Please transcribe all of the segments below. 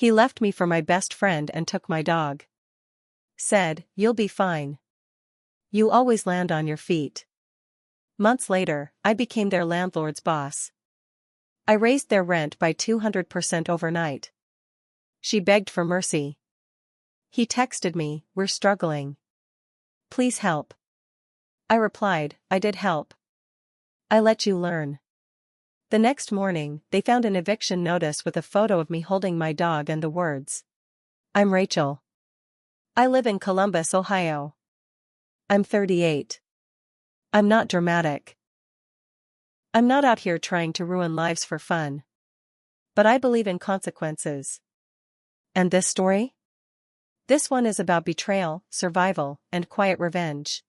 He left me for my best friend and took my dog. Said, "You'll be fine. You always land on your feet." Months later, I became their landlord's boss. I raised their rent by 200% overnight. She begged for mercy. He texted me, "We're struggling. Please help." I replied, "I did help. I let you learn." The next morning, they found an eviction notice with a photo of me holding my dog and the words, "I'm Rachel. I live in Columbus, Ohio. I'm 38. I'm not dramatic. I'm not out here trying to ruin lives for fun. But I believe in consequences." And this story? This one is about betrayal, survival, and quiet revenge.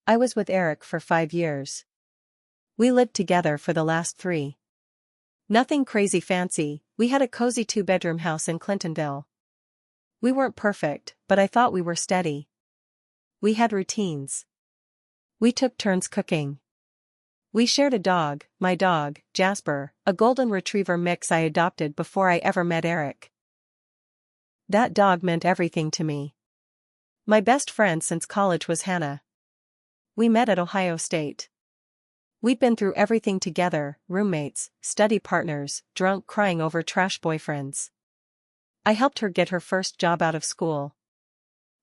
I was with Eric for 5 years. We lived together for the last 3. Nothing crazy fancy, we had a cozy 2-bedroom house in Clintonville. We weren't perfect, but I thought we were steady. We had routines. We took turns cooking. We shared a dog, my dog, Jasper, a golden retriever mix I adopted before I ever met Eric. That dog meant everything to me. My best friend since college was Hannah. We met at Ohio State. We'd been through everything together, roommates, study partners, drunk crying over trash boyfriends. I helped her get her first job out of school.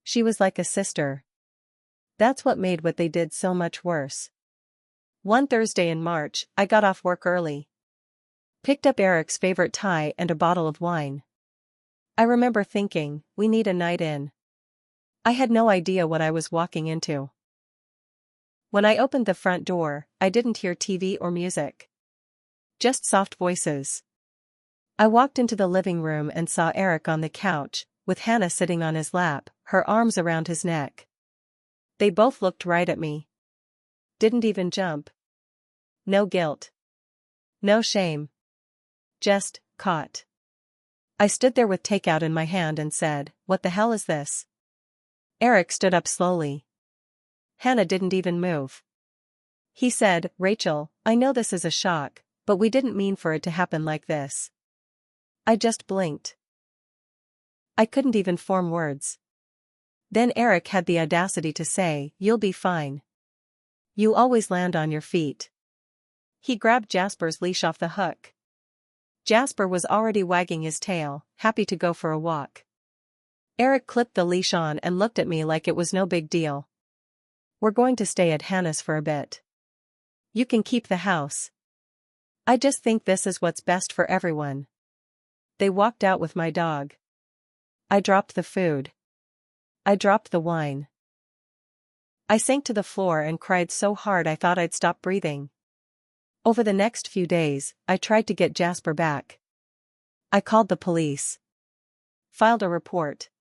She was like a sister. That's what made what they did so much worse. One Thursday in March, I got off work early. Picked up Eric's favorite tie and a bottle of wine. I remember thinking, we need a night in. I had no idea what I was walking into. When I opened the front door, I didn't hear TV or music. Just soft voices. I walked into the living room and saw Eric on the couch, with Hannah sitting on his lap, her arms around his neck. They both looked right at me. Didn't even jump. No guilt. No shame. Just, caught. I stood there with takeout in my hand and said, "What the hell is this?" Eric stood up slowly. Hannah didn't even move. He said, "Rachel, I know this is a shock, but we didn't mean for it to happen like this." I just blinked. I couldn't even form words. Then Eric had the audacity to say, "You'll be fine. You always land on your feet." He grabbed Jasper's leash off the hook. Jasper was already wagging his tail, happy to go for a walk. Eric clipped the leash on and looked at me like it was no big deal. "We're going to stay at Hannah's for a bit. You can keep the house. I just think this is what's best for everyone." They walked out with my dog. I dropped the food. I dropped the wine. I sank to the floor and cried so hard I thought I'd stop breathing. Over the next few days, I tried to get Jasper back. I called the police. Filed a report.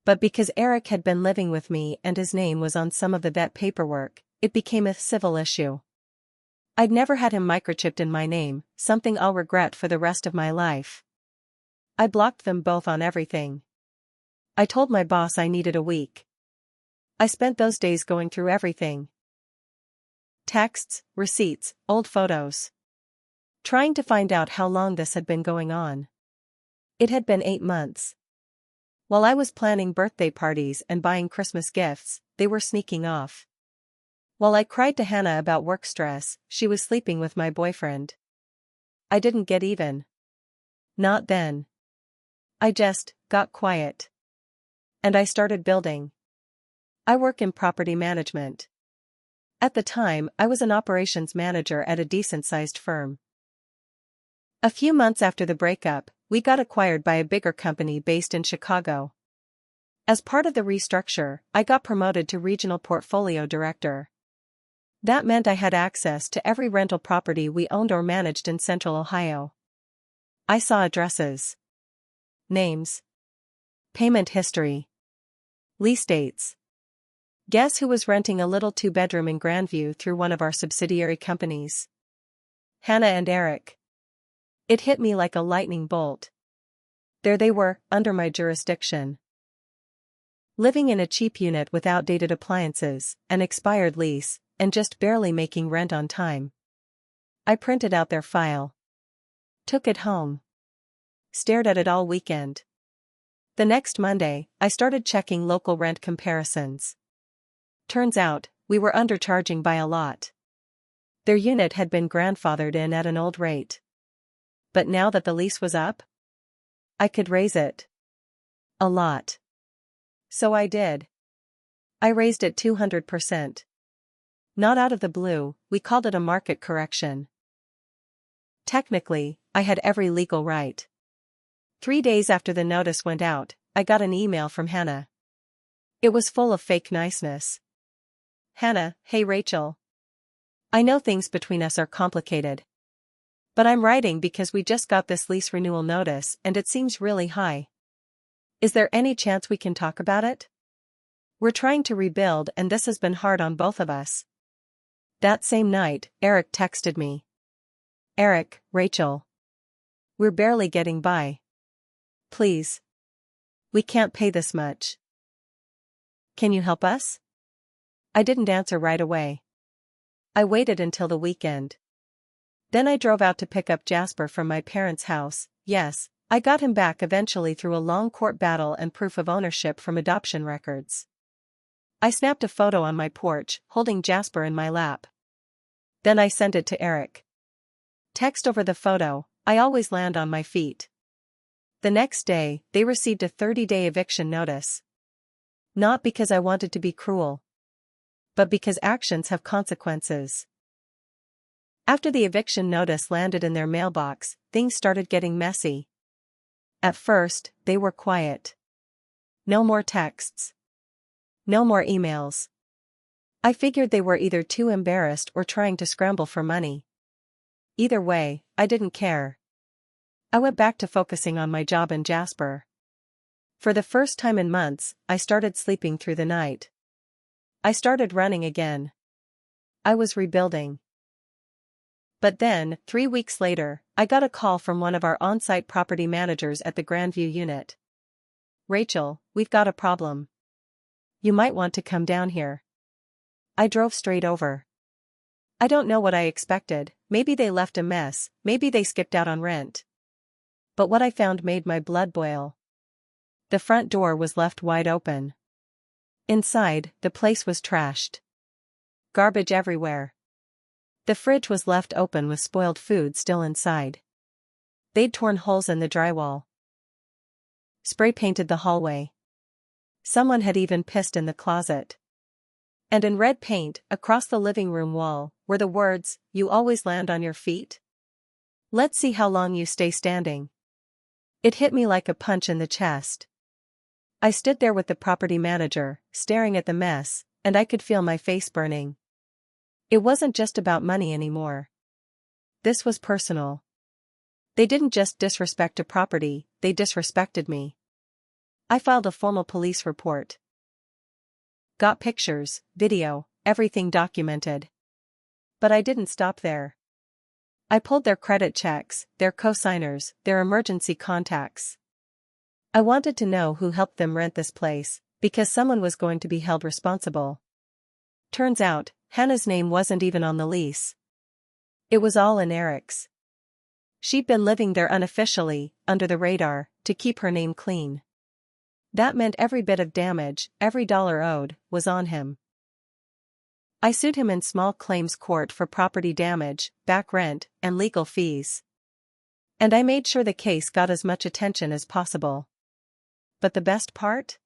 But because Eric had been living with me and his name was on some of the vet paperwork, it became a civil issue. I'd never had him microchipped in my name, something I'll regret for the rest of my life. I blocked them both on everything. I told my boss I needed a week. I spent those days going through everything. Texts, receipts, old photos. Trying to find out how long this had been going on. It had been 8 months. While I was planning birthday parties and buying Christmas gifts, they were sneaking off. While I cried to Hannah about work stress, she was sleeping with my boyfriend. I didn't get even. Not then. I just got quiet. And I started building. I work in property management. At the time, I was an operations manager at a decent-sized firm. A few months after the breakup, we got acquired by a bigger company based in Chicago. As part of the restructure, I got promoted to regional portfolio director. That meant I had access to every rental property we owned or managed in Central Ohio. I saw addresses, names, payment history, lease dates. Guess who was renting a little 2-bedroom in Grandview through one of our subsidiary companies? Hannah and Eric. It hit me like a lightning bolt. There they were, under my jurisdiction. Living in a cheap unit with outdated appliances, an expired lease, and just barely making rent on time. I printed out their file. Took it home. Stared at it all weekend. The next Monday, I started checking local rent comparisons. Turns out, we were undercharging by a lot. Their unit had been grandfathered in at an old rate. But now that the lease was up, I could raise it. A lot. So I did. I raised it 200%. Not out of the blue, we called it a market correction. Technically, I had every legal right. 3 days after the notice went out, I got an email from Hannah. It was full of fake niceness. Hannah, hey Rachel. I know things between us are complicated. But I'm writing because we just got this lease renewal notice and it seems really high. Is there any chance we can talk about it? We're trying to rebuild and this has been hard on both of us. That same night, Eric texted me. Eric, Rachel. We're barely getting by. Please. We can't pay this much. Can you help us? I didn't answer right away. I waited until the weekend. Then I drove out to pick up Jasper from my parents' house. Yes, I got him back eventually through a long court battle and proof of ownership from adoption records. I snapped a photo on my porch, holding Jasper in my lap. Then I sent it to Eric. Text over the photo, I always land on my feet. The next day, they received a 30-day eviction notice. Not because I wanted to be cruel, but because actions have consequences. After the eviction notice landed in their mailbox, things started getting messy. At first, they were quiet. No more texts. No more emails. I figured they were either too embarrassed or trying to scramble for money. Either way, I didn't care. I went back to focusing on my job and Jasper. For the first time in months, I started sleeping through the night. I started running again. I was rebuilding. But then, 3 weeks later, I got a call from one of our on-site property managers at the Grandview unit. Rachel, we've got a problem. You might want to come down here. I drove straight over. I don't know what I expected, maybe they left a mess, maybe they skipped out on rent. But what I found made my blood boil. The front door was left wide open. Inside, the place was trashed. Garbage everywhere. The fridge was left open with spoiled food still inside. They'd torn holes in the drywall. Spray painted the hallway. Someone had even pissed in the closet. And in red paint, across the living room wall, were the words, "You always land on your feet? Let's see how long you stay standing." It hit me like a punch in the chest. I stood there with the property manager, staring at the mess, and I could feel my face burning. It wasn't just about money anymore. This was personal. They didn't just disrespect a property, they disrespected me. I filed a formal police report. Got pictures, video, everything documented. But I didn't stop there. I pulled their credit checks, their co-signers, their emergency contacts. I wanted to know who helped them rent this place, because someone was going to be held responsible. Turns out, Hannah's name wasn't even on the lease. It was all in Eric's. She'd been living there unofficially, under the radar, to keep her name clean. That meant every bit of damage, every dollar owed, was on him. I sued him in small claims court for property damage, back rent, and legal fees. And I made sure the case got as much attention as possible. But the best part?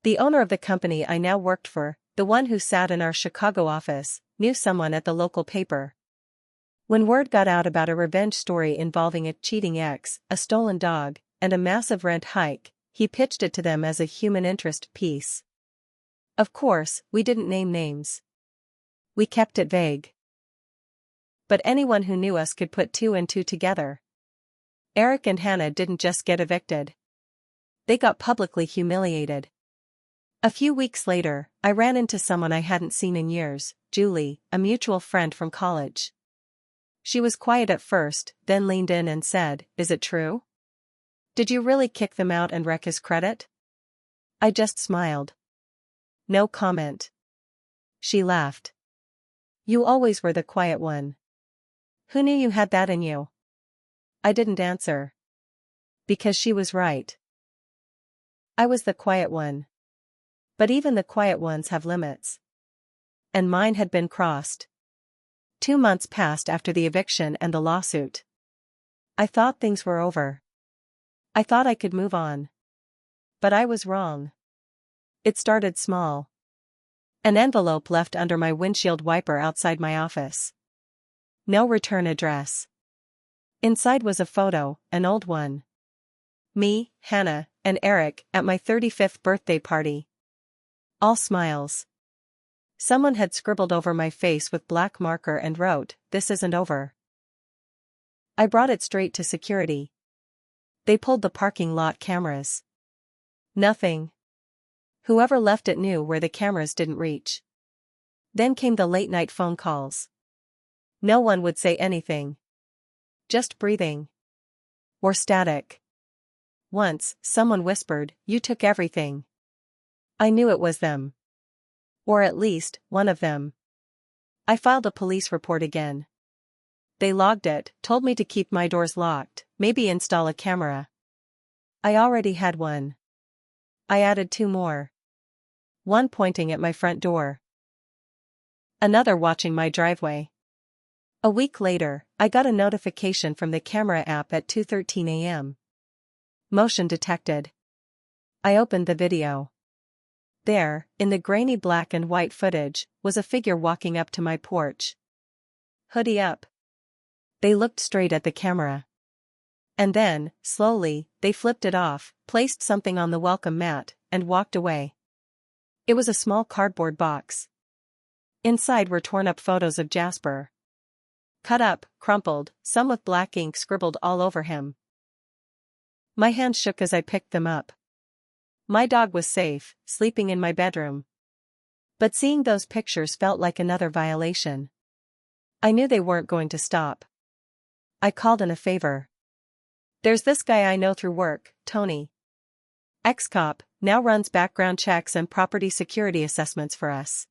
The owner of the company I now worked for, the one who sat in our Chicago office, knew someone at the local paper. When word got out about a revenge story involving a cheating ex, a stolen dog, and a massive rent hike, he pitched it to them as a human interest piece. Of course, we didn't name names. We kept it vague. But anyone who knew us could put 2 and 2 together. Eric and Hannah didn't just get evicted. They got publicly humiliated. A few weeks later, I ran into someone I hadn't seen in years, Julie, a mutual friend from college. She was quiet at first, then leaned in and said, "Is it true? Did you really kick them out and wreck his credit?" I just smiled. No comment. She laughed. "You always were the quiet one. Who knew you had that in you?" I didn't answer. Because she was right. I was the quiet one. But even the quiet ones have limits. And mine had been crossed. 2 months passed after the eviction and the lawsuit. I thought things were over. I thought I could move on. But I was wrong. It started small. An envelope left under my windshield wiper outside my office. No return address. Inside was a photo, an old one. Me, Hannah, and Eric at my 35th birthday party. All smiles. Someone had scribbled over my face with black marker and wrote, "This isn't over." I brought it straight to security. They pulled the parking lot cameras. Nothing. Whoever left it knew where the cameras didn't reach. Then came the late-night phone calls. No one would say anything. Just breathing. Or static. Once, someone whispered, "You took everything." I knew it was them. Or at least, one of them. I filed a police report again. They logged it, told me to keep my doors locked, maybe install a camera. I already had one. I added 2 more. One pointing at my front door. Another watching my driveway. A week later, I got a notification from the camera app at 2:13 a.m. Motion detected. I opened the video. There, in the grainy black and white footage, was a figure walking up to my porch. Hoodie up. They looked straight at the camera. And then, slowly, they flipped it off, placed something on the welcome mat, and walked away. It was a small cardboard box. Inside were torn-up photos of Jasper. Cut up, crumpled, some with black ink scribbled all over him. My hand shook as I picked them up. My dog was safe, sleeping in my bedroom. But seeing those pictures felt like another violation. I knew they weren't going to stop. I called in a favor. "There's this guy I know through work, Tony. Ex-cop, now runs background checks and property security assessments for us.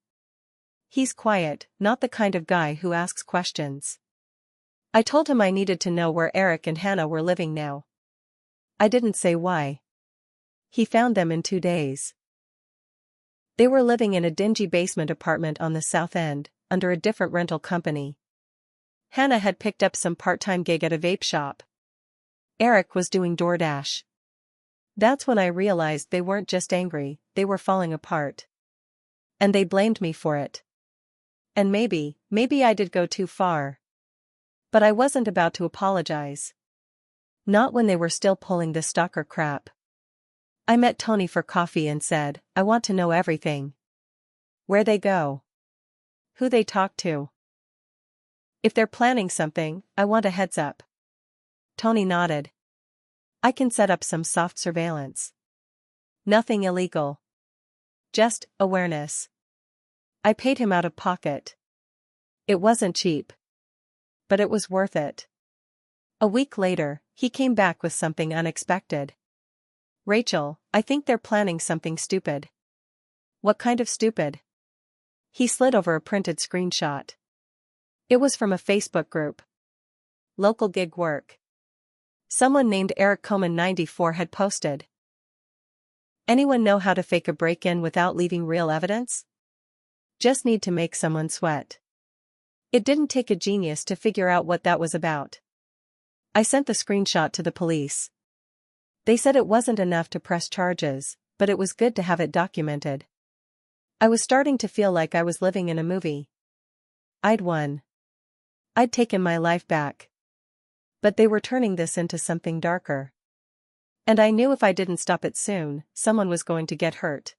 He's quiet, not the kind of guy who asks questions." I told him I needed to know where Eric and Hannah were living now. I didn't say why. He found them in 2 days. They were living in a dingy basement apartment on the South End, under a different rental company. Hannah had picked up some part-time gig at a vape shop. Eric was doing DoorDash. That's when I realized they weren't just angry, they were falling apart. And they blamed me for it. And maybe I did go too far. But I wasn't about to apologize. Not when they were still pulling the stalker crap. I met Tony for coffee and said, "I want to know everything. Where they go. Who they talk to. If they're planning something, I want a heads up." Tony nodded. "I can set up some soft surveillance. Nothing illegal. Just awareness." I paid him out of pocket. It wasn't cheap. But it was worth it. A week later, he came back with something unexpected. "Rachel, I think they're planning something stupid." "What kind of stupid?" He slid over a printed screenshot. It was from a Facebook group. Local gig work. Someone named Eric Coman 94 had posted. "Anyone know how to fake a break-in without leaving real evidence? Just need to make someone sweat." It didn't take a genius to figure out what that was about. I sent the screenshot to the police. They said it wasn't enough to press charges, but it was good to have it documented. I was starting to feel like I was living in a movie. I'd won. I'd taken my life back. But they were turning this into something darker. And I knew if I didn't stop it soon, someone was going to get hurt.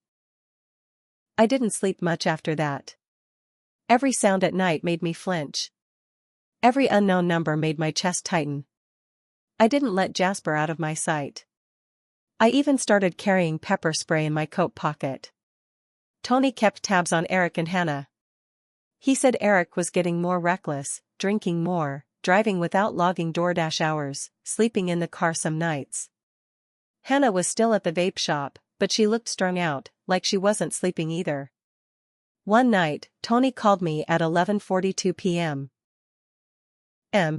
I didn't sleep much after that. Every sound at night made me flinch. Every unknown number made my chest tighten. I didn't let Jasper out of my sight. I even started carrying pepper spray in my coat pocket. Tony kept tabs on Eric and Hannah. He said Eric was getting more reckless, drinking more, driving without logging DoorDash hours, sleeping in the car some nights. Hannah was still at the vape shop, but she looked strung out, like she wasn't sleeping either. One night, Tony called me at 11:42 p.m.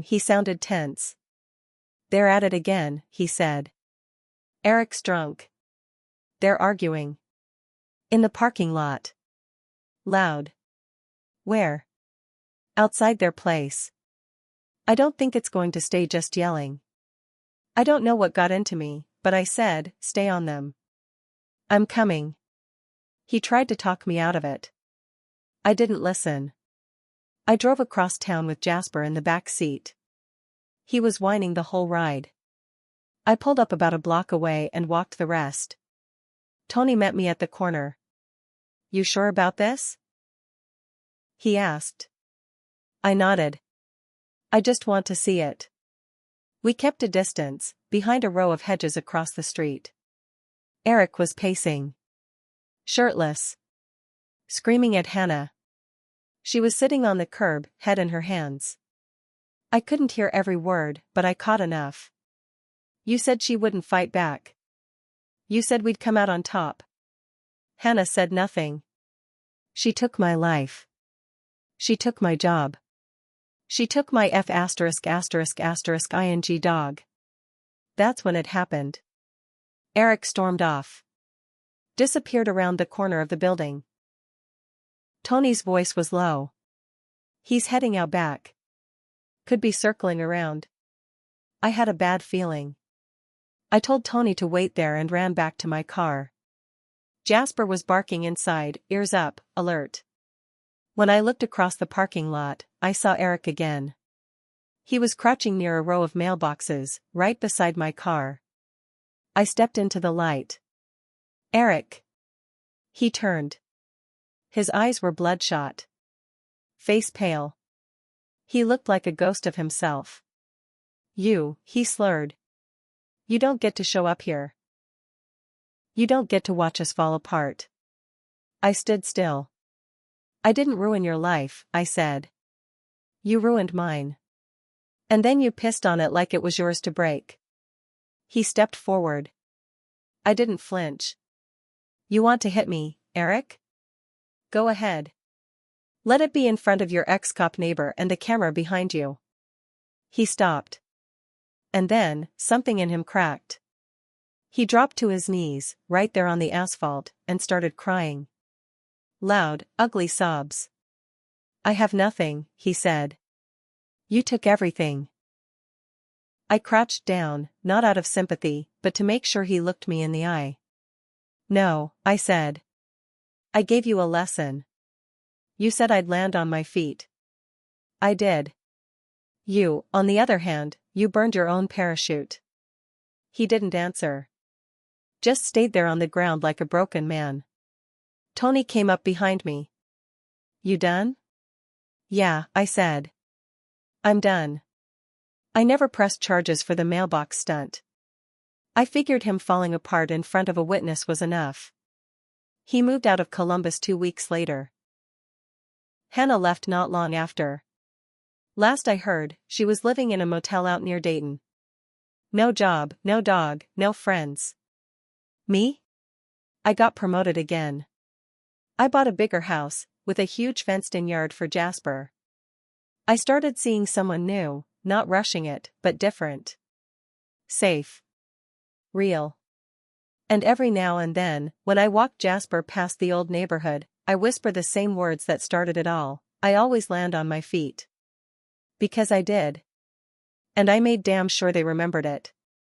He sounded tense. "They're at it again," he said. Eric's drunk. They're arguing. In the parking lot. Loud. Where? Outside their place. I don't think it's going to stay just yelling. I don't know what got into me, but I said, stay on them. I'm coming. He tried to talk me out of it. I didn't listen. I drove across town with Jasper in the back seat. He was whining the whole ride. I pulled up about a block away and walked the rest. Tony met me at the corner. You sure about this? He asked. I nodded. I just want to see it. We kept a distance, behind a row of hedges across the street. Eric was pacing. Shirtless. Screaming at Hannah. She was sitting on the curb, head in her hands. I couldn't hear every word, but I caught enough. You said she wouldn't fight back. You said we'd come out on top. Hannah said nothing. She took my life. She took my job. She took my *****ing dog. That's when it happened. Eric stormed off. Disappeared around the corner of the building. Tony's voice was low. He's heading out back. Could be circling around. I had a bad feeling. I told Tony to wait there and ran back to my car. Jasper was barking inside, ears up, alert. When I looked across the parking lot, I saw Eric again. He was crouching near a row of mailboxes, right beside my car. I stepped into the light. Eric. He turned. His eyes were bloodshot. Face pale. He looked like a ghost of himself. He slurred. You don't get to show up here. You don't get to watch us fall apart. I stood still. I didn't ruin your life, I said. You ruined mine. And then you pissed on it like it was yours to break. He stepped forward. I didn't flinch. You want to hit me, Eric? Go ahead. Let it be in front of your ex-cop neighbor and the camera behind you. He stopped. And then, something in him cracked. He dropped to his knees, right there on the asphalt, and started crying. Loud, ugly sobs. I have nothing, he said. You took everything. I crouched down, not out of sympathy, but to make sure he looked me in the eye. No, I said. I gave you a lesson. You said I'd land on my feet. I did. You, on the other hand, you burned your own parachute. He didn't answer. Just stayed there on the ground like a broken man. Tony came up behind me. You done? Yeah, I said. I'm done. I never pressed charges for the mailbox stunt. I figured him falling apart in front of a witness was enough. He moved out of Columbus 2 weeks later. Hannah left not long after. Last I heard, she was living in a motel out near Dayton. No job, no dog, no friends. Me? I got promoted again. I bought a bigger house, with a huge fenced-in yard for Jasper. I started seeing someone new, not rushing it, but different. Safe. Real. And every now and then, when I walk Jasper past the old neighborhood, I whisper the same words that started it all. I always land on my feet. Because I did. And I made damn sure they remembered it.